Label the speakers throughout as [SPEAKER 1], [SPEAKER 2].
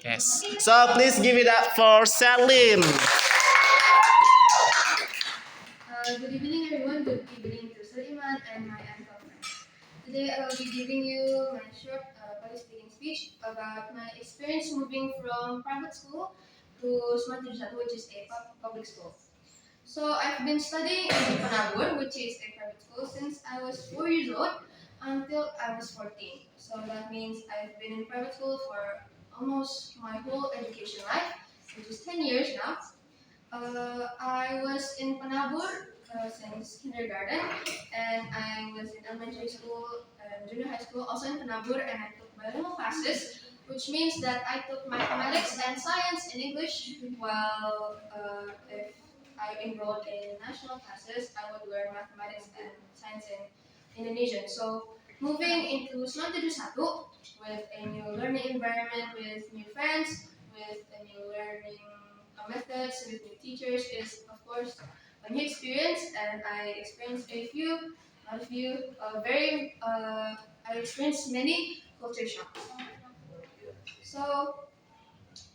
[SPEAKER 1] Yes. So please give it up for Celine.
[SPEAKER 2] Good evening, everyone. Good evening to Celine and my uncle friends. Today, I will be giving you my short public speaking speech about my experience moving from private school to Smart Satu, which is a public school. So, I've been studying in Panabur, which is a private school, since I was 4 years old until I was 14. So, that means I've been in private school for almost my whole education life, which is 10 years now. I was in Panabur since kindergarten, and I was in elementary school and junior high school, also in Panabur, and I took bilingual classes, which means that I took mathematics and science and English, while if I enrolled in national classes, I would learn mathematics and science in Indonesian. So moving into Semantic Satu with a new learning environment, with new friends, with a new learning methods, with new teachers is of course a new experience, and I experienced a few, not a few, I experienced many culture shocks. So,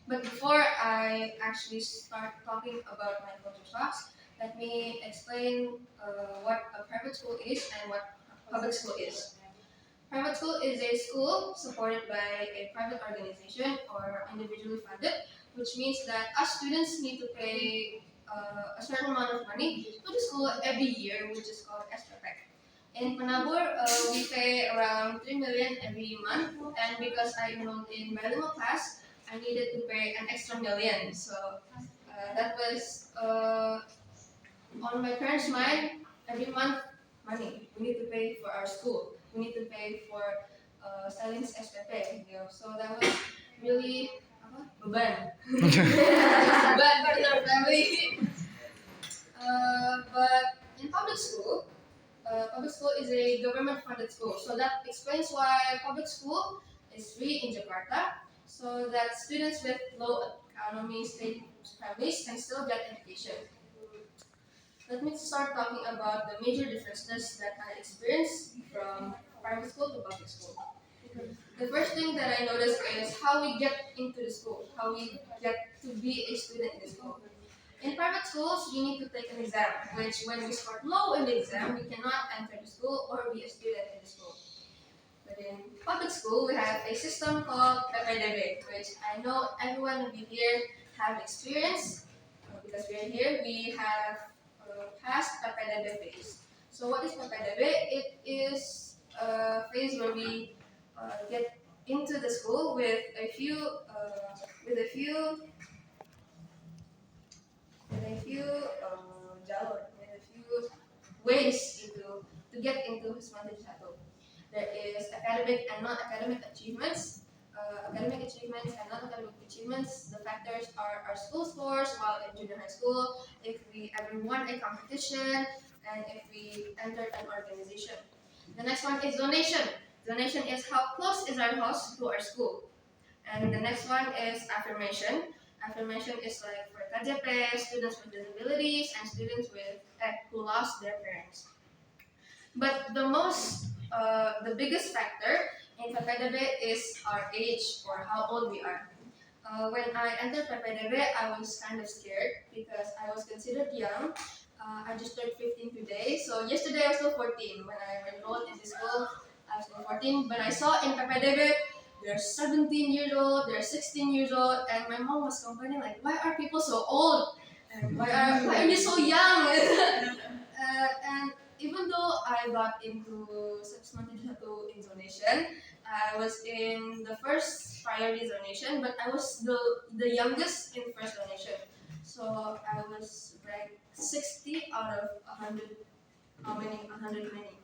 [SPEAKER 2] but before I actually start talking about my culture shocks, let me explain what a private school is and what public school is. Private school is a school supported by a private organization or individually funded, which means that us students need to pay a certain amount of money to the school every year, which is called SPP. In Panabur, we pay around 3 million every month, and because I enrolled in bilingual class, I needed to pay an extra million. So that was on my parents' mind every month. Money we need to pay for our school. We need to pay for Celine's SPP. So that was really beban. Beban in our family. But in public school is a government-funded school. So that explains why public school is free in Jakarta, so that students with low economy state families can still get education. Let me start talking about the major differences that I experienced from private school to public school. The first thing that I noticed is how we get into the school, how we get to be a student in the school. In private schools, we need to take an exam, which when we score low in the exam, we cannot enter the school or be a student in the school. But in public school, we have a system called PPDB, which I know everyone of you here have experience. Because we are here, we have passed PPDB phase. So what is PPDB? It is a phase where we get into the school with a few jalur, with a few ways to get into Hismati Satu. There is academic and non-academic achievements. Academic achievements and non-academic achievements, the factors are our school scores while in junior high school, if we ever won a competition, and if we entered an organization. The next one is donation. Donation is how close is our house to our school. And the next one is affirmation. Affirmation is like for KJP, students with disabilities, and students who lost their parents. But the biggest factor in PPDB is our age or how old we are. When I entered PPDB, I was kind of scared because I was considered young. I just turned 15 today, so yesterday I was still 14. When I enrolled in this school, I was still 14. But I saw in PPDB, they're 17 years old, they're 16 years old, and my mom was complaining like, why are people so old? And why are you so young? And even though I got into Satu in zonation, I was in the first priority zonation, but I was the youngest in first zonation. So I was ranked 60 out of 100, how many? 100 many.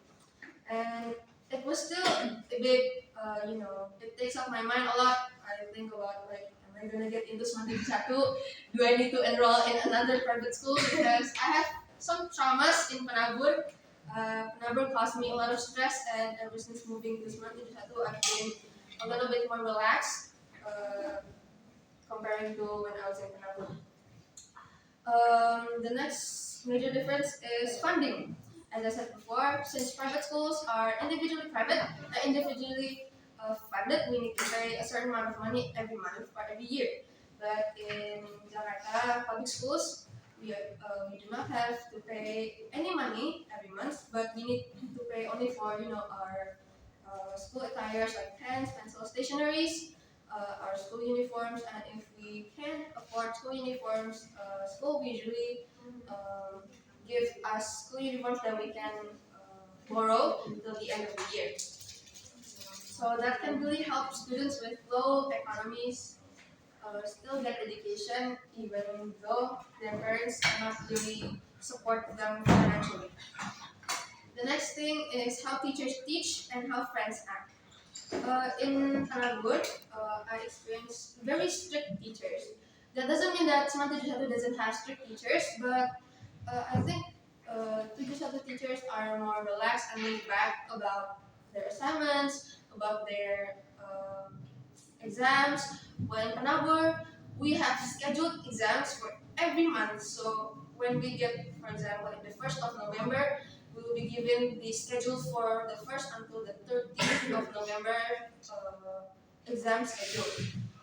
[SPEAKER 2] And it was still a bit, it takes up my mind a lot. I think about like, am I gonna get into Semantic Satu? Do I need to enroll in another private school? Because I have some traumas in Panabur. Panabur caused me a lot of stress, and ever since moving to Semantic Satu, I've been a little bit more relaxed comparing to when I was in Panabur. The next major difference is funding. As I said before, since private schools are individually funded. We need to pay a certain amount of money every month or every year. But in Jakarta public schools, we do not have to pay any money every month, but we need to pay only for our school attires like pens, pencils, stationeries, our school uniforms, and if we can't afford school uniforms, school usually um, give us school uniforms that we can borrow till the end of the year. So that can really help students with low economies still get education even though their parents cannot really support them financially. The next thing is how teachers teach and how friends act. In Tanagud, I experienced very strict teachers. That doesn't mean that Semantic Satu doesn't have strict teachers, but I think Tujuh Satu teachers are more relaxed and laid back about their assignments, about their exams. When Panabur, we have scheduled exams for every month. So when we get, for example, in the 1st of November, we will be given the schedule for the 1st until the 13th of November exam schedule.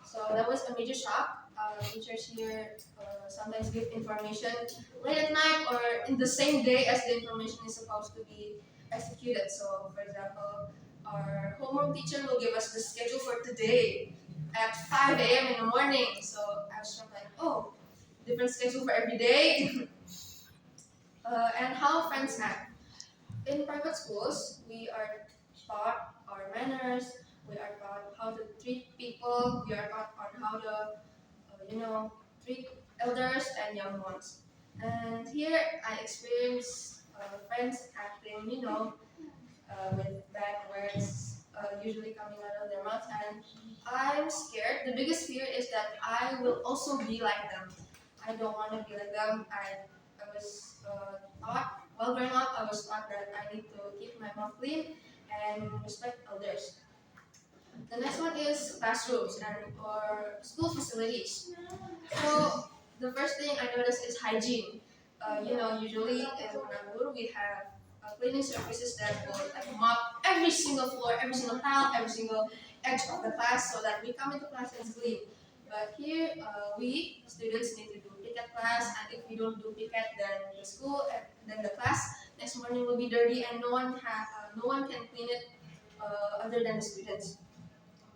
[SPEAKER 2] So that was a major shock. Teachers here sometimes give information late at night or in the same day as the information is supposed to be executed. So, for example, our homeroom teacher will give us the schedule for today at 5 a.m. in the morning. So I was just like, oh, different schedule for every day. And how friends act. In private schools, we are taught our manners, we are taught how to treat people, we are taught on how to, treat elders and young ones. And here I experience friends acting, with bad words usually coming out of their mouths, and I'm scared. The biggest fear is that I will also be like them. I don't want to be like them. I was taught, while growing up, I was taught that I need to keep my mouth clean and respect elders. The next one is classrooms and or school facilities. So the first thing I noticed is hygiene. Usually in Manangur we have cleaning services that will like mop every single floor, every single tile, every single edge of the class so that we come into class and it's clean. But here we students need to do picket class, and if we don't do picket, then the school and then the class next morning will be dirty, and no one can clean it other than the students.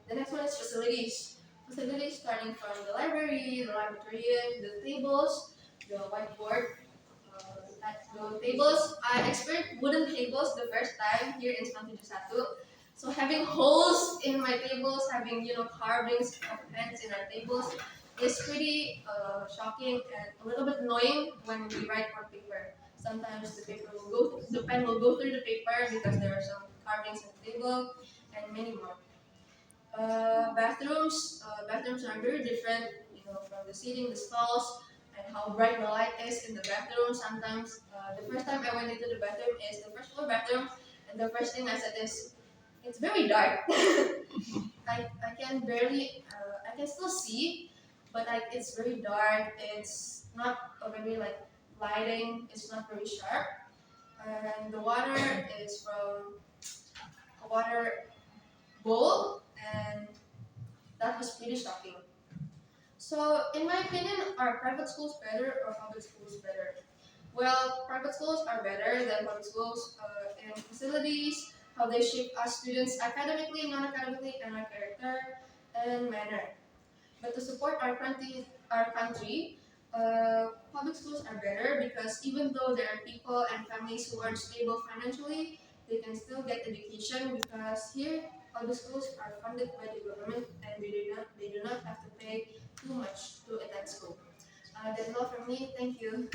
[SPEAKER 2] The next one is facilities. Facilities starting from the library, the laboratorium, the tables, the whiteboard. At the tables, I experienced wooden tables the first time here in Sekolah 71. So having holes in my tables, having carvings of pens in our tables is pretty shocking and a little bit annoying when we write on paper. Sometimes the pen will go through the paper because there are some carvings in the table and many more. Bathrooms are very different, from the seating, the stalls, and how bright the light is in the bathroom. Sometimes, the first time I went into the bathroom is the first floor bathroom, and the first thing I said is, it's very dark. I can barely, I can still see, but it's very dark. It's not a very lighting. It's not very sharp, and the water is from a water bowl, and that was pretty shocking. So, in my opinion, are private schools better or public schools better? Well, private schools are better than public schools in facilities, how they shape us students academically, non-academically, and our character and manner. But to support our country, public schools are better because even though there are people and families who aren't stable financially, they can still get education because here public schools are funded by the government and they do not have to pay too much to attend school. That's all from me. Thank you.